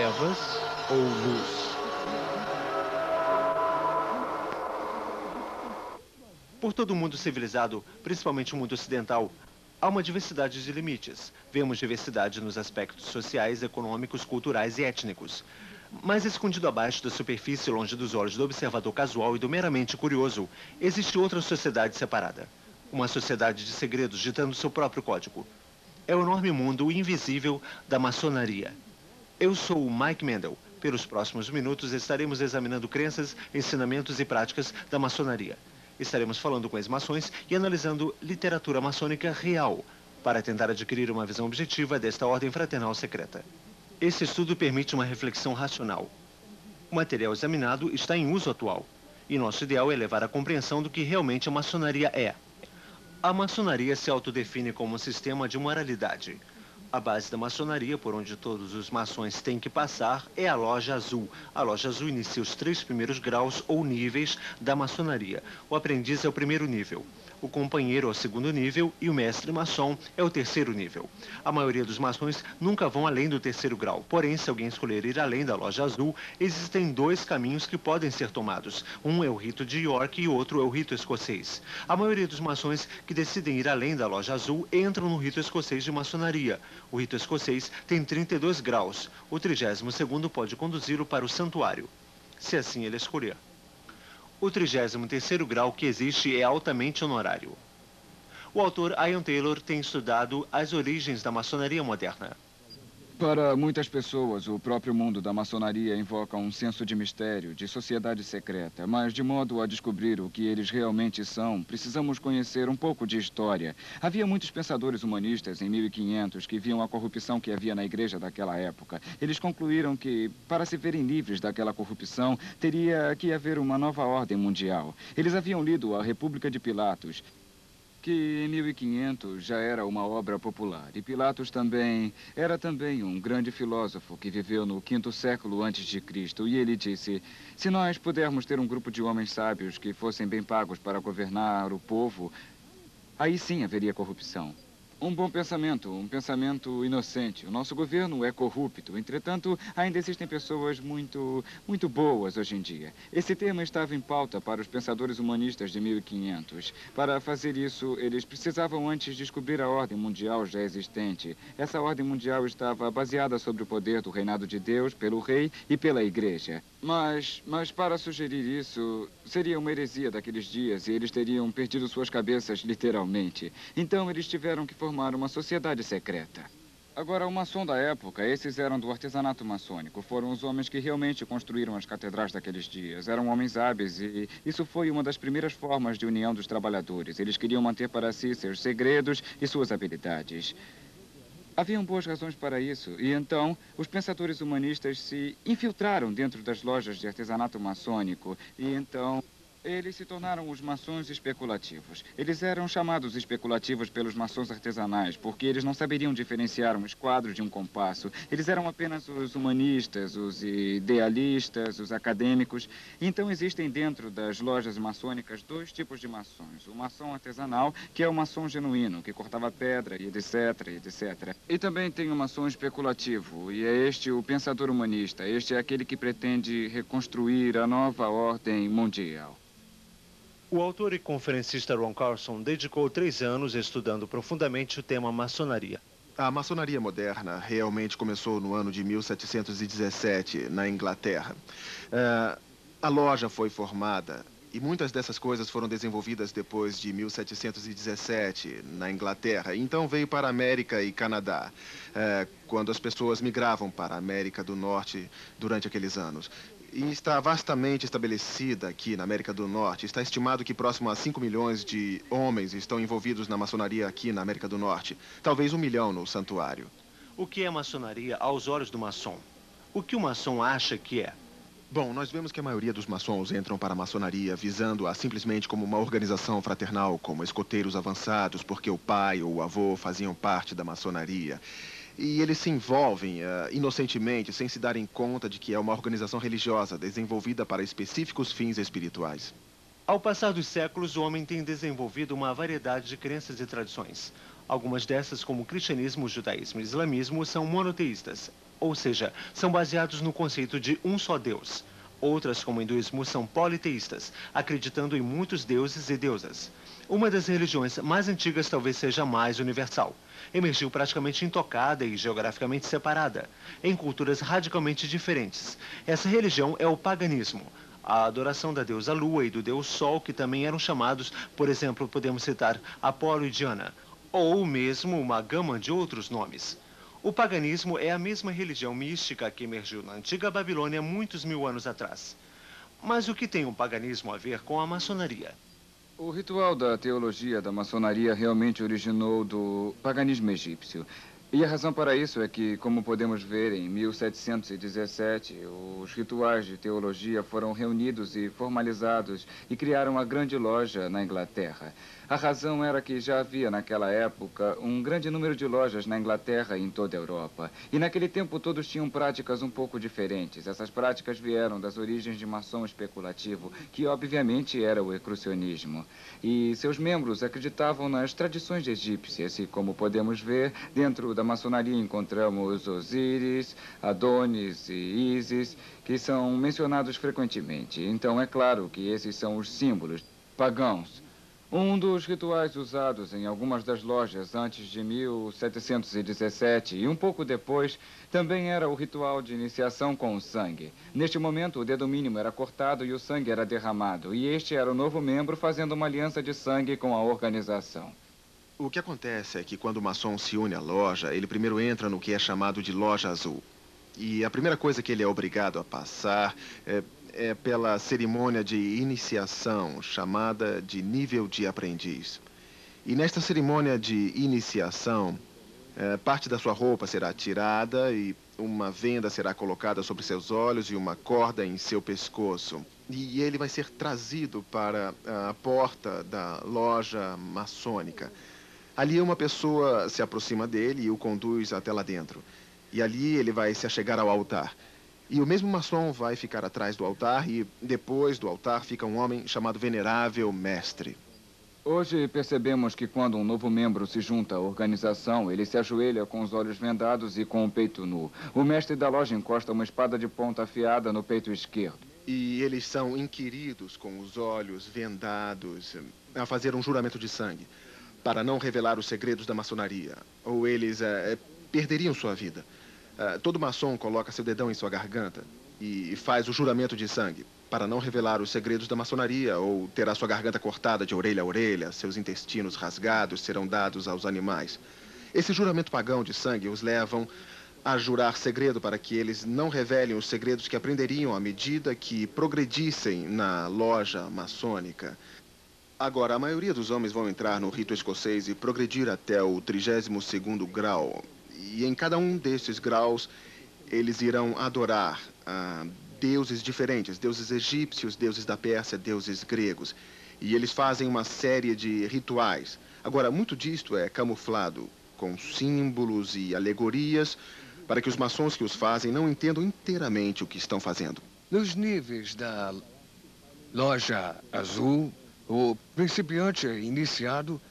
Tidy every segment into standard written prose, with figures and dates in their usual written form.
trevas ou luz. Por todo o mundo civilizado, principalmente o mundo ocidental, há uma diversidade de limites. Vemos diversidade nos aspectos sociais, econômicos, culturais e étnicos. Mas escondido abaixo da superfície, longe dos olhos do observador casual e do meramente curioso, existe outra sociedade separada. Uma sociedade de segredos ditando seu próprio código. É o enorme mundo invisível da maçonaria. Eu sou o Mike Mendel. Pelos próximos minutos estaremos examinando crenças, ensinamentos e práticas da maçonaria. Estaremos falando com as mações e analisando literatura maçônica real, para tentar adquirir uma visão objetiva desta ordem fraternal secreta. Esse estudo permite uma reflexão racional. O material examinado está em uso atual, e nosso ideal é levar à compreensão do que realmente a maçonaria é. A maçonaria se autodefine como um sistema de moralidade. A base da maçonaria, por onde todos os maçons têm que passar, é a Loja Azul. A Loja Azul inicia os 3 primeiros graus ou níveis da maçonaria. O aprendiz é o primeiro nível, o companheiro é o segundo nível e o mestre maçom é o terceiro nível. A maioria dos maçons nunca vão além do terceiro grau. Porém, se alguém escolher ir além da Loja Azul, existem 2 caminhos que podem ser tomados. Um é o rito de York e o outro é o rito escocês. A maioria dos maçons que decidem ir além da Loja Azul entram no rito escocês de maçonaria. O rito escocês tem 32 graus. O 32º pode conduzi-lo para o santuário, se assim ele escolher. O 33º grau que existe é altamente honorário. O autor Ian Taylor tem estudado as origens da maçonaria moderna. Para muitas pessoas, o próprio mundo da maçonaria invoca um senso de mistério, de sociedade secreta. Mas, de modo a descobrir o que eles realmente são, precisamos conhecer um pouco de história. Havia muitos pensadores humanistas em 1500 que viam a corrupção que havia na igreja daquela época. Eles concluíram que, para se verem livres daquela corrupção, teria que haver uma nova ordem mundial. Eles haviam lido A República de Pilatos, que em 1500 já era uma obra popular. E Pilatos era também um grande filósofo que viveu no 5º século antes de Cristo. E ele disse: se nós pudermos ter um grupo de homens sábios que fossem bem pagos para governar o povo, aí sim haveria corrupção. Um bom pensamento, um pensamento inocente. O nosso governo é corrupto. Entretanto, ainda existem pessoas muito boas hoje em dia. Esse tema estava em pauta para os pensadores humanistas de 1500. Para fazer isso, eles precisavam antes descobrir a ordem mundial já existente. Essa ordem mundial estava baseada sobre o poder do reinado de Deus, pelo rei e pela igreja. Mas para sugerir isso, seria uma heresia daqueles dias e eles teriam perdido suas cabeças literalmente. Então, eles tiveram que formar uma sociedade secreta. Agora, o maçom da época, esses eram do artesanato maçônico. Foram os homens que realmente construíram as catedrais daqueles dias. Eram homens hábeis e isso foi uma das primeiras formas de união dos trabalhadores. Eles queriam manter para si seus segredos e suas habilidades. Haviam boas razões para isso, e então os pensadores humanistas se infiltraram dentro das lojas de artesanato maçônico, e então eles se tornaram os maçons especulativos. Eles eram chamados especulativos pelos maçons artesanais, porque eles não saberiam diferenciar um esquadro de um compasso. Eles eram apenas os humanistas, os idealistas, os acadêmicos. Então existem dentro das lojas maçônicas 2 tipos de maçons. O maçom artesanal, que é o maçom genuíno, que cortava pedra e etc, etc. E também tem o maçom especulativo, e é este o pensador humanista. Este é aquele que pretende reconstruir a nova ordem mundial. O autor e conferencista Ron Carlson dedicou 3 anos estudando profundamente o tema maçonaria. A maçonaria moderna realmente começou no ano de 1717, na Inglaterra. A loja foi formada e muitas dessas coisas foram desenvolvidas depois de 1717, na Inglaterra. Então veio para a América e Canadá, quando as pessoas migravam para a América do Norte durante aqueles anos. E está vastamente estabelecida aqui na América do Norte. Está estimado que próximo a 5 milhões de homens estão envolvidos na maçonaria aqui na América do Norte. Talvez 1 milhão no santuário. O que é maçonaria aos olhos do maçom? O que o maçom acha que é? Bom, nós vemos que a maioria dos maçons entram para a maçonaria visando-a simplesmente como uma organização fraternal, como escoteiros avançados, porque o pai ou o avô faziam parte da maçonaria. E eles se envolvem inocentemente, sem se darem conta de que é uma organização religiosa desenvolvida para específicos fins espirituais. Ao passar dos séculos, o homem tem desenvolvido uma variedade de crenças e tradições. Algumas dessas, como o cristianismo, o judaísmo e o islamismo, são monoteístas, ou seja, são baseados no conceito de um só Deus. Outras, como o hinduísmo, são politeístas, acreditando em muitos deuses e deusas. Uma das religiões mais antigas talvez seja a mais universal. Emergiu praticamente intocada e geograficamente separada, em culturas radicalmente diferentes. Essa religião é o paganismo. A adoração da deusa Lua e do deus Sol, que também eram chamados, por exemplo, podemos citar Apolo e Diana, ou mesmo uma gama de outros nomes. O paganismo é a mesma religião mística que emergiu na antiga Babilônia muitos mil anos atrás. Mas o que tem o paganismo a ver com a maçonaria? O ritual da teologia da maçonaria realmente originou do paganismo egípcio. E a razão para isso é que, como podemos ver, em 1717, os rituais de teologia foram reunidos e formalizados e criaram a Grande Loja na Inglaterra. A razão era que já havia, naquela época, um grande número de lojas na Inglaterra e em toda a Europa. E naquele tempo todos tinham práticas um pouco diferentes. Essas práticas vieram das origens de maçom especulativo, que obviamente era o ecrucionismo. E seus membros acreditavam nas tradições egípcias e, como podemos ver, dentro da maçonaria encontramos Osíris, Adonis e Ísis, que são mencionados frequentemente. Então é claro que esses são os símbolos pagãos. Um dos rituais usados em algumas das lojas antes de 1717 e um pouco depois também era o ritual de iniciação com o sangue. Neste momento, o dedo mínimo era cortado e o sangue era derramado. E este era o novo membro fazendo uma aliança de sangue com a organização. O que acontece é que quando o maçom se une à loja, ele primeiro entra no que é chamado de loja azul. E a primeira coisa que ele é obrigado a passar é pela cerimônia de iniciação, chamada de nível de aprendiz. E nesta cerimônia de iniciação, parte da sua roupa será tirada e uma venda será colocada sobre seus olhos e uma corda em seu pescoço. E ele vai ser trazido para a porta da loja maçônica. Ali uma pessoa se aproxima dele e o conduz até lá dentro. E ali ele vai se achegar ao altar. E o mesmo maçom vai ficar atrás do altar e depois do altar fica um homem chamado Venerável Mestre. Hoje percebemos que quando um novo membro se junta à organização, ele se ajoelha com os olhos vendados e com o peito nu. O mestre da loja encosta uma espada de ponta afiada no peito esquerdo. E eles são inquiridos com os olhos vendados a fazer um juramento de sangue para não revelar os segredos da maçonaria, ou eles perderiam sua vida. Todo maçom coloca seu dedão em sua garganta e faz o juramento de sangue para não revelar os segredos da maçonaria ou terá sua garganta cortada de orelha a orelha, seus intestinos rasgados serão dados aos animais. Esse juramento pagão de sangue os levam a jurar segredo para que eles não revelem os segredos que aprenderiam à medida que progredissem na loja maçônica. Agora, a maioria dos homens vão entrar no rito escocês e progredir até o 32º grau. E em cada um desses graus, eles irão adorar deuses diferentes, deuses egípcios, deuses da Pérsia, deuses gregos. E eles fazem uma série de rituais. Agora, muito disto é camuflado com símbolos e alegorias para que os maçons que os fazem não entendam inteiramente o que estão fazendo. Nos níveis da loja azul, o principiante é iniciado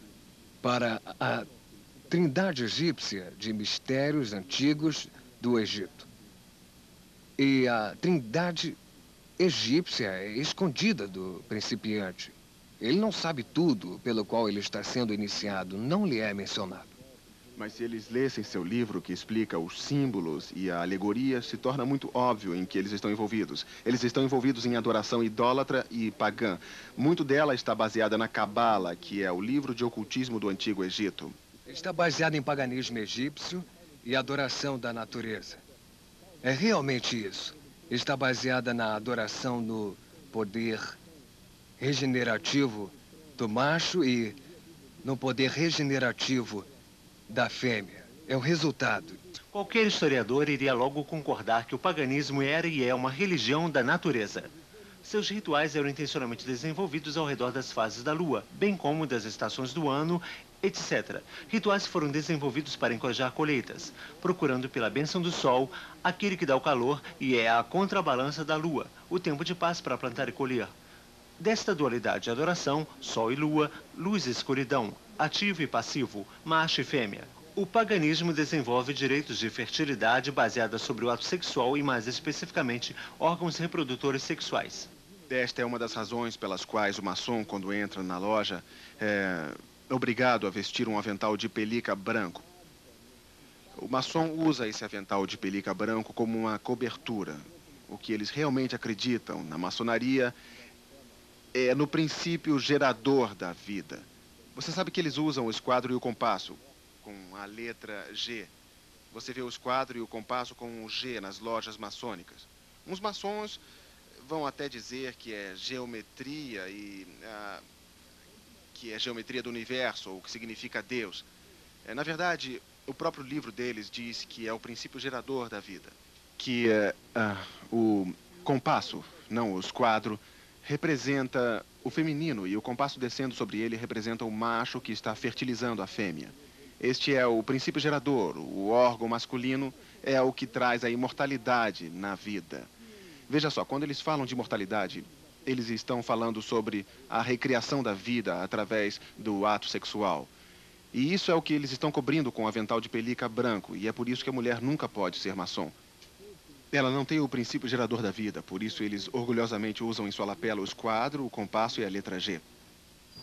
para a trindade egípcia de mistérios antigos do Egito. E a trindade egípcia é escondida do principiante. Ele não sabe tudo pelo qual ele está sendo iniciado, não lhe é mencionado. Mas se eles lessem seu livro que explica os símbolos e a alegoria, se torna muito óbvio em que eles estão envolvidos. Eles estão envolvidos em adoração idólatra e pagã. Muito dela está baseada na Cabala, que é o livro de ocultismo do Antigo Egito. Está baseado em paganismo egípcio e adoração da natureza. É realmente isso. Está baseada na adoração no poder regenerativo do macho e no poder regenerativo da fêmea. É o resultado. Qualquer historiador iria logo concordar que o paganismo era e é uma religião da natureza. Seus rituais eram intencionalmente desenvolvidos ao redor das fases da lua, bem como das estações do ano, etc. Rituais foram desenvolvidos para encorajar colheitas, procurando pela bênção do sol, aquele que dá o calor e é a contrabalança da lua, o tempo de paz para plantar e colher. Desta dualidade de adoração, sol e lua, luz e escuridão, ativo e passivo, macho e fêmea. O paganismo desenvolve direitos de fertilidade baseada sobre o ato sexual e, mais especificamente, órgãos reprodutores sexuais. Esta é uma das razões pelas quais o maçom, quando entra na loja, é obrigado a vestir um avental de pelica branco. O maçom usa esse avental de pelica branco como uma cobertura. O que eles realmente acreditam na maçonaria é no princípio gerador da vida. Você sabe que eles usam o esquadro e o compasso com a letra G. Você vê o esquadro e o compasso com o G nas lojas maçônicas. Uns maçons vão até dizer que é geometria que é geometria do universo, ou que significa Deus. Na verdade, o próprio livro deles diz que é o princípio gerador da vida. Que o compasso, não o esquadro, representa o feminino e o compasso descendo sobre ele representa o macho que está fertilizando a fêmea. Este é o princípio gerador, o órgão masculino é o que traz a imortalidade na vida. Veja só, quando eles falam de imortalidade, eles estão falando sobre a recriação da vida através do ato sexual. E isso é o que eles estão cobrindo com o avental de pelica branco, e é por isso que a mulher nunca pode ser maçom. Ela não tem o princípio gerador da vida, por isso eles orgulhosamente usam em sua lapela o esquadro, o compasso e a letra G.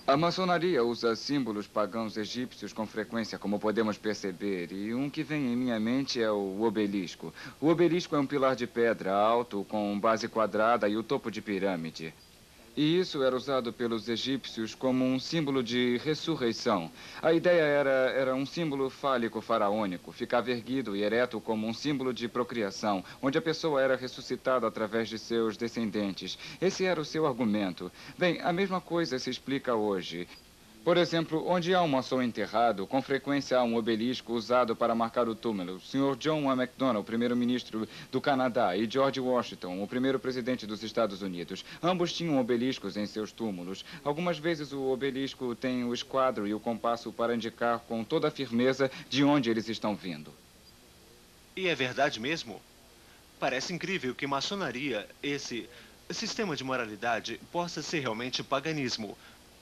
A maçonaria usa símbolos pagãos egípcios com frequência, como podemos perceber, e um que vem em minha mente é o obelisco. O obelisco é um pilar de pedra alto, com base quadrada e o topo de pirâmide. E isso era usado pelos egípcios como um símbolo de ressurreição. A ideia era um símbolo fálico faraônico, ficava erguido e ereto como um símbolo de procriação, onde a pessoa era ressuscitada através de seus descendentes. Esse era o seu argumento. Bem, a mesma coisa se explica hoje. Por exemplo, onde há um maçom enterrado, com frequência há um obelisco usado para marcar o túmulo. O Sr. John A. Macdonald, o primeiro-ministro do Canadá, e George Washington, o primeiro presidente dos Estados Unidos. Ambos tinham obeliscos em seus túmulos. Algumas vezes o obelisco tem o esquadro e o compasso para indicar com toda a firmeza de onde eles estão vindo. E é verdade mesmo? Parece incrível que maçonaria, esse sistema de moralidade, possa ser realmente paganismo,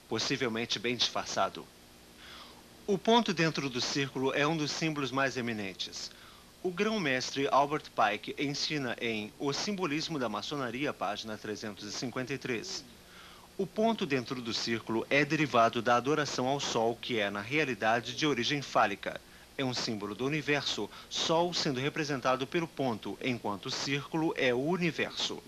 possivelmente bem disfarçado. O ponto dentro do círculo é um dos símbolos mais eminentes. O grão-mestre Albert Pike ensina em O Simbolismo da Maçonaria, página 353. O ponto dentro do círculo é derivado da adoração ao Sol, que é, na realidade, de origem fálica. É um símbolo do universo, Sol sendo representado pelo ponto, enquanto o círculo é o universo.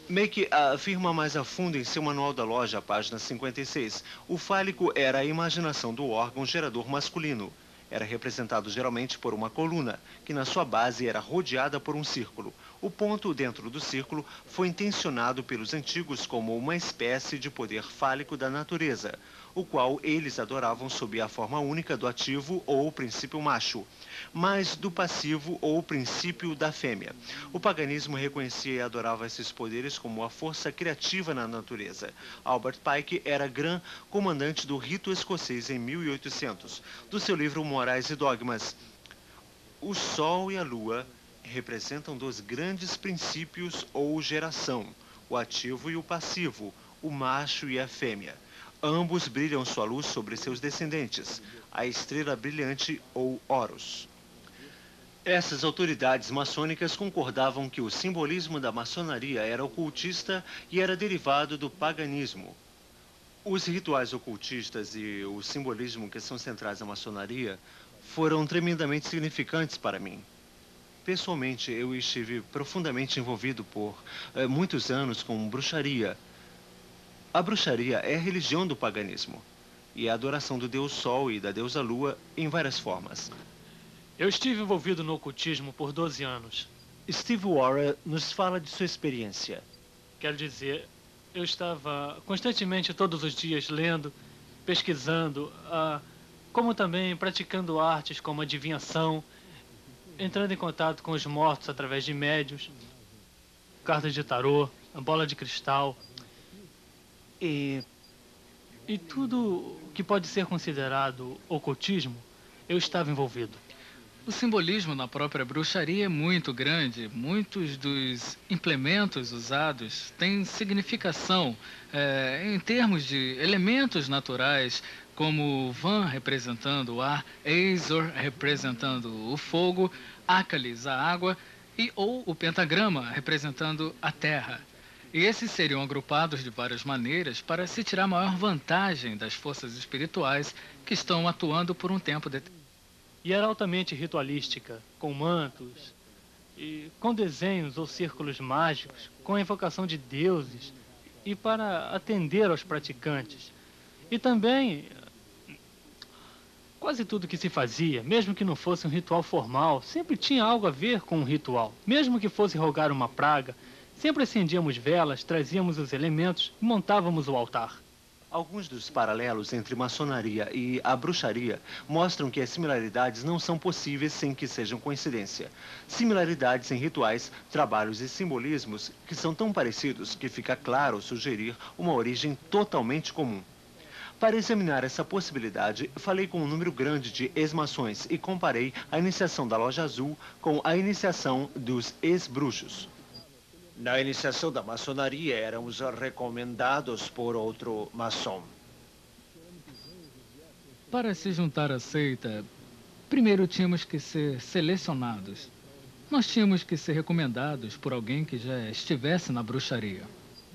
Meek afirma mais a fundo em seu manual da loja, página 56. O fálico era a imaginação do órgão gerador masculino. Era representado geralmente por uma coluna, que na sua base era rodeada por um círculo. O ponto dentro do círculo foi intencionado pelos antigos como uma espécie de poder fálico da natureza, o qual eles adoravam sob a forma única do ativo ou o princípio macho, mas do passivo ou o princípio da fêmea. O paganismo reconhecia e adorava esses poderes como a força criativa na natureza. Albert Pike era Gran Comandante do Rito Escocês em 1800. Do seu livro Morais e Dogmas, o Sol e a Lua representam dois grandes princípios ou geração, o ativo e o passivo, o macho e a fêmea. Ambos brilham sua luz sobre seus descendentes, a estrela brilhante ou Horus. Essas autoridades maçônicas concordavam que o simbolismo da maçonaria era ocultista e era derivado do paganismo. Os rituais ocultistas e o simbolismo que são centrais na maçonaria foram tremendamente significantes para mim. Pessoalmente, eu estive profundamente envolvido por muitos anos com bruxaria. A bruxaria é a religião do paganismo e a adoração do deus Sol e da deusa Lua em várias formas. Eu estive envolvido no ocultismo por 12 anos. Steve Warren nos fala de sua experiência. Quero dizer, eu estava constantemente todos os dias lendo, pesquisando, como também praticando artes como adivinhação, entrando em contato com os mortos através de médiuns, cartas de tarô, a bola de cristal e tudo que pode ser considerado ocultismo, eu estava envolvido. O simbolismo na própria bruxaria é muito grande. Muitos dos implementos usados têm significação em termos de elementos naturais, como Van representando o ar, Azor representando o fogo, Acalis a água ou o pentagrama representando a terra. E esses seriam agrupados de várias maneiras para se tirar maior vantagem das forças espirituais que estão atuando por um tempo determinado. E era altamente ritualística, com mantos, e com desenhos ou círculos mágicos, com a invocação de deuses e para atender aos praticantes. E também, quase tudo que se fazia, mesmo que não fosse um ritual formal, sempre tinha algo a ver com um ritual. Mesmo que fosse rogar uma praga, sempre acendíamos velas, trazíamos os elementos e montávamos o altar. Alguns dos paralelos entre maçonaria e a bruxaria mostram que as similaridades não são possíveis sem que sejam coincidência. Similaridades em rituais, trabalhos e simbolismos que são tão parecidos que fica claro sugerir uma origem totalmente comum. Para examinar essa possibilidade, falei com um número grande de ex-maçons e comparei a iniciação da Loja Azul com a iniciação dos ex-bruxos. Na iniciação da maçonaria, éramos recomendados por outro maçom. Para se juntar à seita, primeiro tínhamos que ser selecionados. Nós tínhamos que ser recomendados por alguém que já estivesse na bruxaria.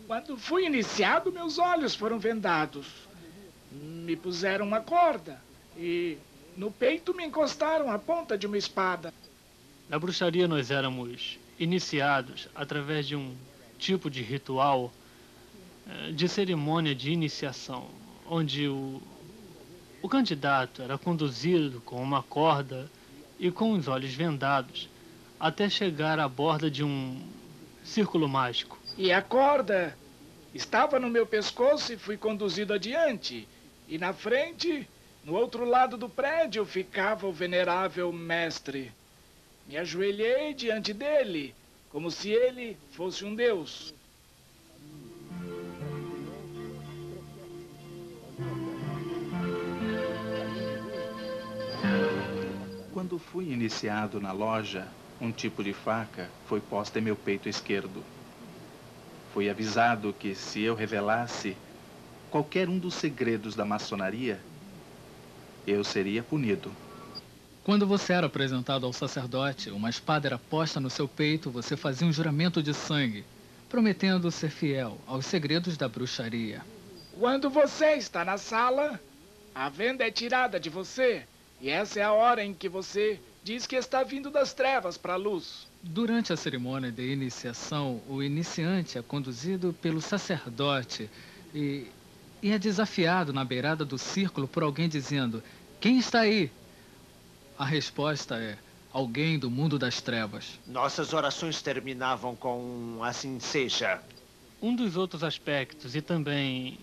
Quando fui iniciado, meus olhos foram vendados. Me puseram uma corda e no peito me encostaram a ponta de uma espada. Na bruxaria nós éramos iniciados através de um tipo de ritual, de cerimônia de iniciação, onde o candidato era conduzido com uma corda e com os olhos vendados até chegar à borda de um círculo mágico. E a corda estava no meu pescoço e fui conduzido adiante. E na frente, no outro lado do prédio, ficava o venerável mestre. Me ajoelhei diante dele, como se ele fosse um deus. Quando fui iniciado na loja, um tipo de faca foi posta em meu peito esquerdo. Fui avisado que se eu revelasse qualquer um dos segredos da maçonaria, eu seria punido. Quando você era apresentado ao sacerdote, uma espada era posta no seu peito, você fazia um juramento de sangue, prometendo ser fiel aos segredos da bruxaria. Quando você está na sala, a venda é tirada de você, e essa é a hora em que você diz que está vindo das trevas para a luz. Durante a cerimônia de iniciação, o iniciante é conduzido pelo sacerdote e é desafiado na beirada do círculo por alguém dizendo: "Quem está aí?" A resposta é: alguém do mundo das trevas. Nossas orações terminavam com assim seja. Um dos outros aspectos e também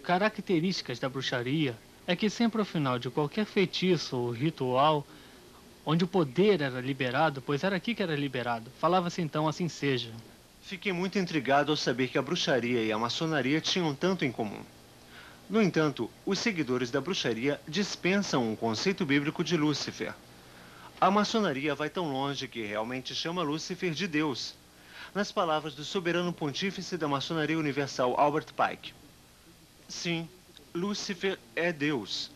características da bruxaria é que sempre ao final de qualquer feitiço ou ritual, onde o poder era liberado, pois era aqui que era liberado, falava-se então assim seja. Fiquei muito intrigado ao saber que a bruxaria e a maçonaria tinham tanto em comum. No entanto, os seguidores da bruxaria dispensam o conceito bíblico de Lúcifer. A maçonaria vai tão longe que realmente chama Lúcifer de Deus. Nas palavras do soberano pontífice da maçonaria universal, Albert Pike. Sim, Lúcifer é Deus.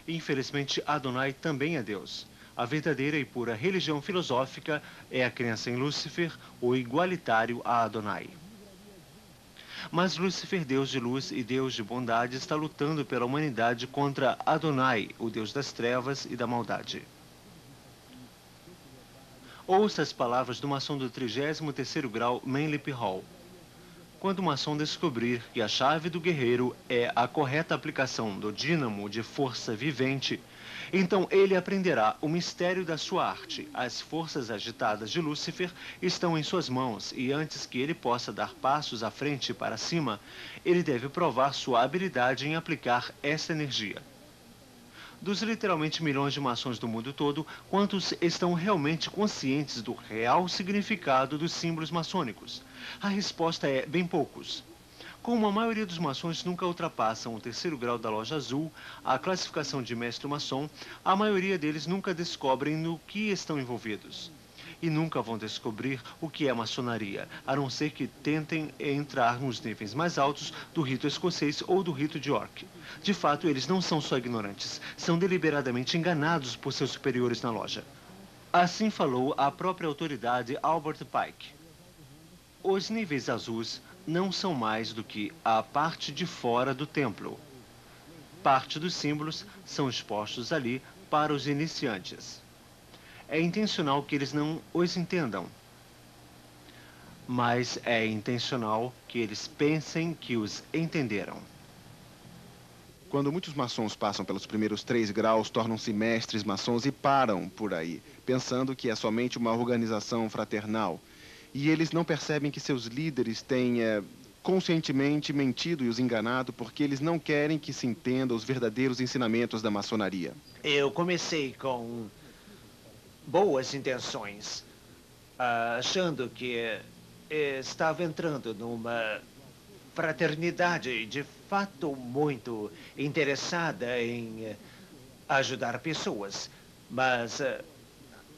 Infelizmente, Adonai também é Deus. A verdadeira e pura religião filosófica é a crença em Lúcifer, o igualitário a Adonai. Mas Lúcifer, Deus de luz e Deus de bondade, está lutando pela humanidade contra Adonai, o Deus das trevas e da maldade. Ouça as palavras do maçom do 33º grau, Manlip Hall. Quando o maçom descobrir que a chave do guerreiro é a correta aplicação do dínamo de força vivente, então ele aprenderá o mistério da sua arte. As forças agitadas de Lúcifer estão em suas mãos e antes que ele possa dar passos à frente e para cima, ele deve provar sua habilidade em aplicar essa energia. Dos literalmente milhões de maçons do mundo todo, quantos estão realmente conscientes do real significado dos símbolos maçônicos? A resposta é bem poucos. Como a maioria dos maçons nunca ultrapassam o 3º grau da Loja Azul, a classificação de mestre maçom, a maioria deles nunca descobrem no que estão envolvidos. e nunca vão descobrir o que é maçonaria, a não ser que tentem entrar nos níveis mais altos do rito escocês ou do rito de York. De fato, eles não são só ignorantes, são deliberadamente enganados por seus superiores na loja. Assim falou a própria autoridade Albert Pike. Os níveis azuis não são mais do que a parte de fora do templo. Parte dos símbolos são expostos ali para os iniciantes. É intencional que eles não os entendam, mas é intencional que eles pensem que os entenderam. Quando muitos maçons passam pelos primeiros 3 graus, tornam-se mestres maçons e param por aí, pensando que é somente uma organização fraternal. E eles não percebem que seus líderes têm conscientemente mentido e os enganado porque eles não querem que se entenda os verdadeiros ensinamentos da maçonaria. Eu comecei com boas intenções, achando que estava entrando numa fraternidade de fato muito interessada em ajudar pessoas. Mas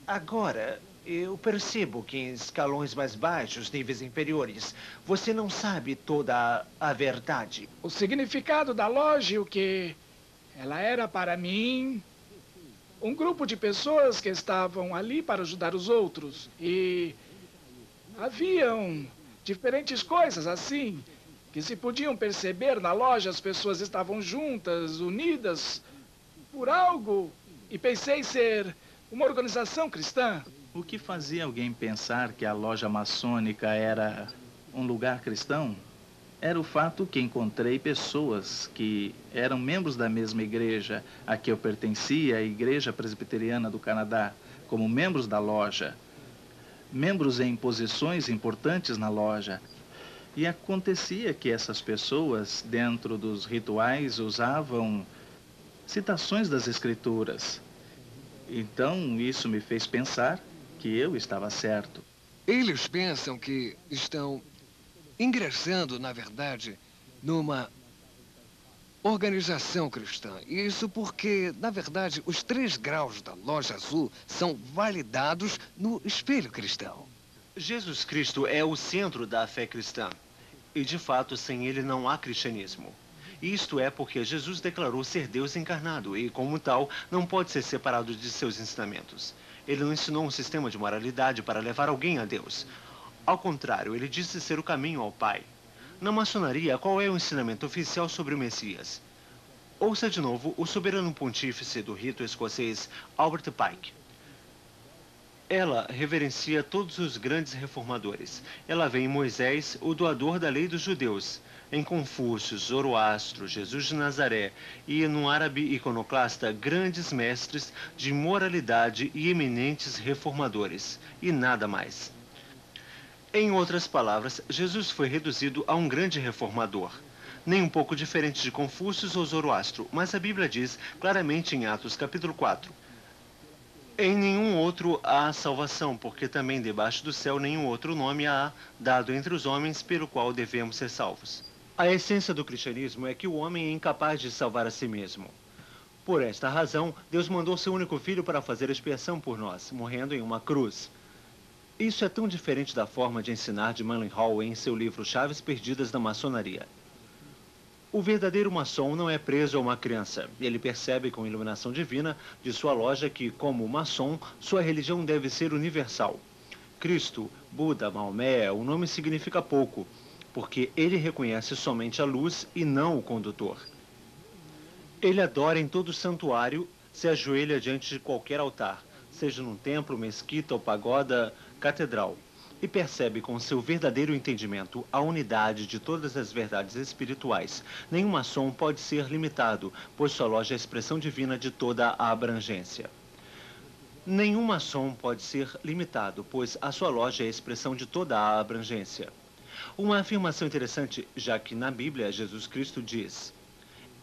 agora eu percebo que em escalões mais baixos, níveis inferiores, você não sabe toda a verdade. O significado da loja e o que ela era para mim, um grupo de pessoas que estavam ali para ajudar os outros. E haviam diferentes coisas assim, que se podiam perceber na loja. As pessoas estavam juntas, unidas por algo, e pensei ser uma organização cristã. O que fazia alguém pensar que a loja maçônica era um lugar cristão era o fato que encontrei pessoas que eram membros da mesma igreja a que eu pertencia, a Igreja Presbiteriana do Canadá, como membros da loja, membros em posições importantes na loja. E acontecia que essas pessoas, dentro dos rituais, usavam citações das Escrituras. Então, isso me fez pensar que eu estava certo. Eles pensam que estão ingressando, na verdade, numa organização cristã. Isso porque, na verdade, os 3 graus da loja azul são validados no espelho cristão. Jesus Cristo é o centro da fé cristã. E, de fato, sem ele não há cristianismo. Isto é porque Jesus declarou ser Deus encarnado e, como tal, não pode ser separado de seus ensinamentos. Ele não ensinou um sistema de moralidade para levar alguém a Deus. Ao contrário, ele disse ser o caminho ao Pai. Na maçonaria, qual é o ensinamento oficial sobre o Messias? Ouça de novo o soberano pontífice do rito escocês, Albert Pike. Ela reverencia todos os grandes reformadores. Ela vê em Moisés, o doador da lei dos judeus, em Confúcio, Zoroastro, Jesus de Nazaré e no árabe iconoclasta grandes mestres de moralidade e eminentes reformadores, e nada mais. Em outras palavras, Jesus foi reduzido a um grande reformador. Nem um pouco diferente de Confúcio ou Zoroastro, mas a Bíblia diz claramente em Atos capítulo 4. Em nenhum outro há salvação, porque também debaixo do céu nenhum outro nome há dado entre os homens pelo qual devemos ser salvos. A essência do cristianismo é que o homem é incapaz de salvar a si mesmo. Por esta razão, Deus mandou seu único filho para fazer expiação por nós, morrendo em uma cruz. Isso é tão diferente da forma de ensinar de Manly Hall em seu livro Chaves Perdidas da Maçonaria. O verdadeiro maçom não é preso a uma crença. Ele percebe com iluminação divina de sua loja que, como maçom, sua religião deve ser universal. Cristo, Buda, Maomé, o nome significa pouco, porque ele reconhece somente a luz e não o condutor. Ele adora em todo santuário, se ajoelha diante de qualquer altar, seja num templo, mesquita ou pagoda, catedral, e percebe com seu verdadeiro entendimento a unidade de todas as verdades espirituais. Nenhum maçom pode ser limitado, pois sua loja é a expressão divina de toda a abrangência. Nenhum maçom pode ser limitado, pois a sua loja é a expressão de toda a abrangência. Uma afirmação interessante, já que na Bíblia Jesus Cristo diz: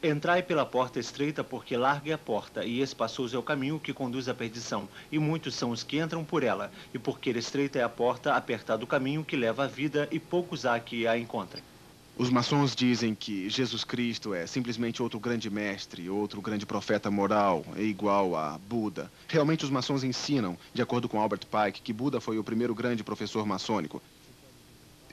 entrai pela porta estreita, porque larga é a porta, e espaçoso é o caminho que conduz à perdição, e muitos são os que entram por ela, e porque estreita é a porta, apertado o caminho que leva à vida, e poucos há que a encontrem. Os maçons dizem que Jesus Cristo é simplesmente outro grande mestre, outro grande profeta moral, é igual a Buda. Realmente os maçons ensinam, de acordo com Albert Pike, que Buda foi o primeiro grande professor maçônico.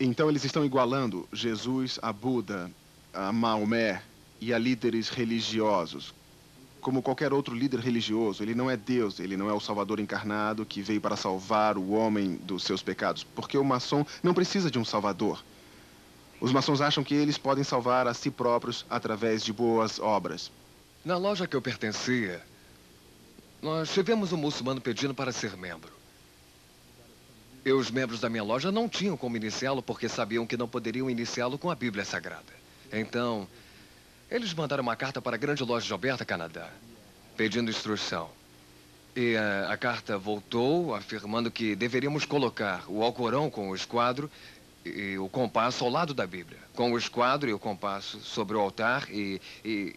Então eles estão igualando Jesus a Buda, a Maomé e a líderes religiosos. Como qualquer outro líder religioso, ele não é Deus, ele não é o Salvador encarnado que veio para salvar o homem dos seus pecados, porque o maçom não precisa de um Salvador. Os maçons acham que eles podem salvar a si próprios através de boas obras. Na loja que eu pertencia, nós tivemos um muçulmano pedindo para ser membro. E os membros da minha loja não tinham como iniciá-lo porque sabiam que não poderiam iniciá-lo com a Bíblia Sagrada. Então, eles mandaram uma carta para a grande loja de Alberta, Canadá, pedindo instrução. E a carta voltou afirmando que deveríamos colocar o Alcorão com o esquadro e o compasso ao lado da Bíblia, com o esquadro e o compasso sobre o altar e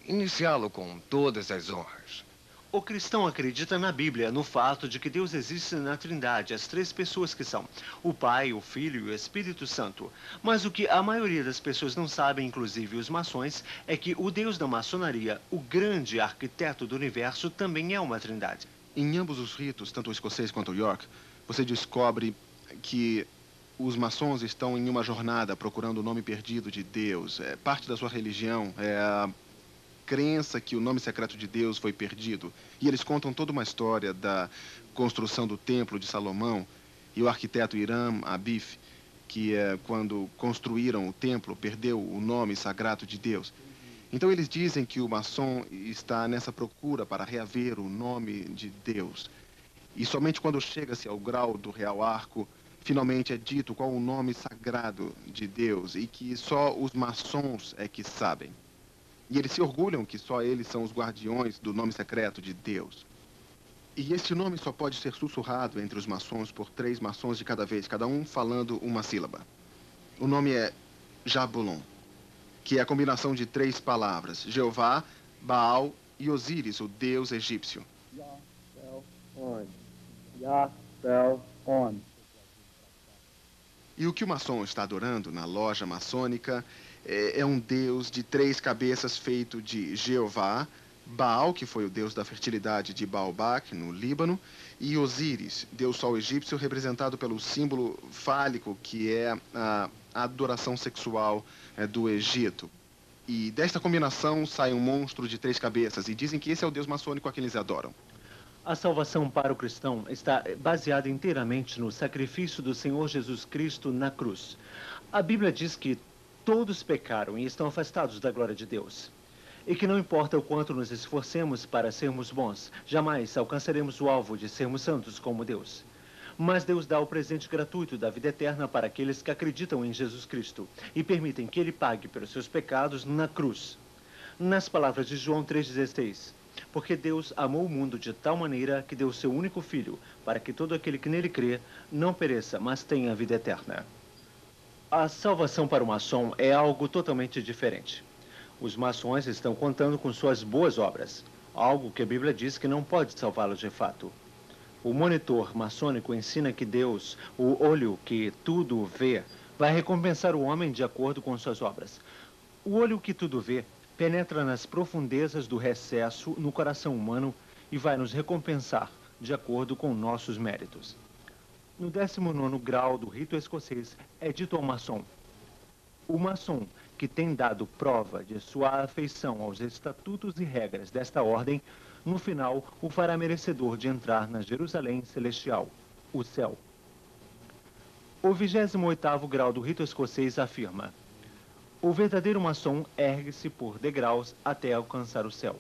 iniciá-lo com todas as honras. O cristão acredita na Bíblia, no fato de que Deus existe na Trindade, as três pessoas que são o Pai, o Filho e o Espírito Santo. Mas o que a maioria das pessoas não sabem, inclusive os maçons, é que o Deus da maçonaria, o grande arquiteto do universo, também é uma trindade. Em ambos os ritos, tanto o escocês quanto o York, você descobre que os maçons estão em uma jornada procurando o nome perdido de Deus. Parte da sua religião é a crença que o nome secreto de Deus foi perdido. E eles contam toda uma história da construção do Templo de Salomão e o arquiteto Hiram Abif, que quando construíram o templo, perdeu o nome sagrado de Deus. Então eles dizem que o maçom está nessa procura para reaver o nome de Deus. E somente quando chega-se ao grau do Real Arco, finalmente é dito qual o nome sagrado de Deus e que só os maçons é que sabem. E eles se orgulham que só eles são os guardiões do nome secreto de Deus. E este nome só pode ser sussurrado entre os maçons por 3 maçons de cada vez, cada um falando uma sílaba. O nome é Jabulon, que é a combinação de 3 palavras: Jeová, Baal e Osíris, o deus egípcio. E o que o maçom está adorando na loja maçônica é um deus de 3 cabeças feito de Jeová, Baal, que foi o deus da fertilidade de Baalbac, no Líbano, e Osíris, deus sol egípcio, representado pelo símbolo fálico, que é a adoração sexual do Egito. E desta combinação sai um monstro de 3 cabeças, e dizem que esse é o deus maçônico a quem eles adoram. A salvação para o cristão está baseada inteiramente no sacrifício do Senhor Jesus Cristo na cruz. A Bíblia diz que todos pecaram e estão afastados da glória de Deus. E que não importa o quanto nos esforcemos para sermos bons, jamais alcançaremos o alvo de sermos santos como Deus. Mas Deus dá o presente gratuito da vida eterna para aqueles que acreditam em Jesus Cristo e permitem que Ele pague pelos seus pecados na cruz. Nas palavras de João 3,16... Porque Deus amou o mundo de tal maneira que deu seu único filho, para que todo aquele que nele crê não pereça, mas tenha a vida eterna. A salvação para o maçom é algo totalmente diferente. Os maçons estão contando com suas boas obras, algo que a Bíblia diz que não pode salvá-los de fato. O monitor maçônico ensina que Deus, o olho que tudo vê, vai recompensar o homem de acordo com suas obras. O olho que tudo vê penetra nas profundezas do recesso no coração humano e vai nos recompensar de acordo com nossos méritos. No 19º grau do rito escocês é dito ao maçom: o maçom que tem dado prova de sua afeição aos estatutos e regras desta ordem, no final o fará merecedor de entrar na Jerusalém celestial, o céu. O 28º grau do rito escocês afirma: o verdadeiro maçom ergue-se por degraus até alcançar o céu.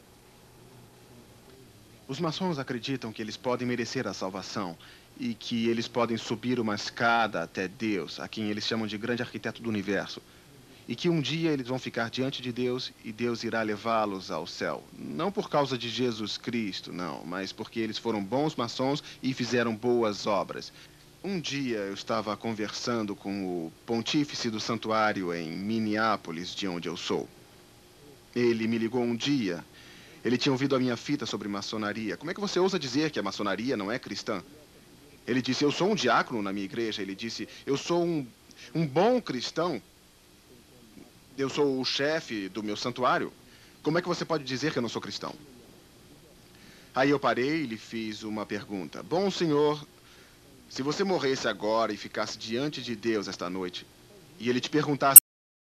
Os maçons acreditam que eles podem merecer a salvação e que eles podem subir uma escada até Deus, a quem eles chamam de grande arquiteto do universo, e que um dia eles vão ficar diante de Deus e Deus irá levá-los ao céu. Não por causa de Jesus Cristo, não, mas porque eles foram bons maçons e fizeram boas obras. Um dia eu estava conversando com o pontífice do santuário em Minneapolis, de onde eu sou. Ele me ligou um dia. Ele tinha ouvido a minha fita sobre maçonaria. Como é que você ousa dizer que a maçonaria não é cristã? Ele disse: eu sou um diácono na minha igreja. Ele disse: eu sou um bom cristão. Eu sou o chefe do meu santuário. Como é que você pode dizer que eu não sou cristão? Aí eu parei e lhe fiz uma pergunta. Bom, senhor, se você morresse agora e ficasse diante de Deus esta noite, e ele te perguntasse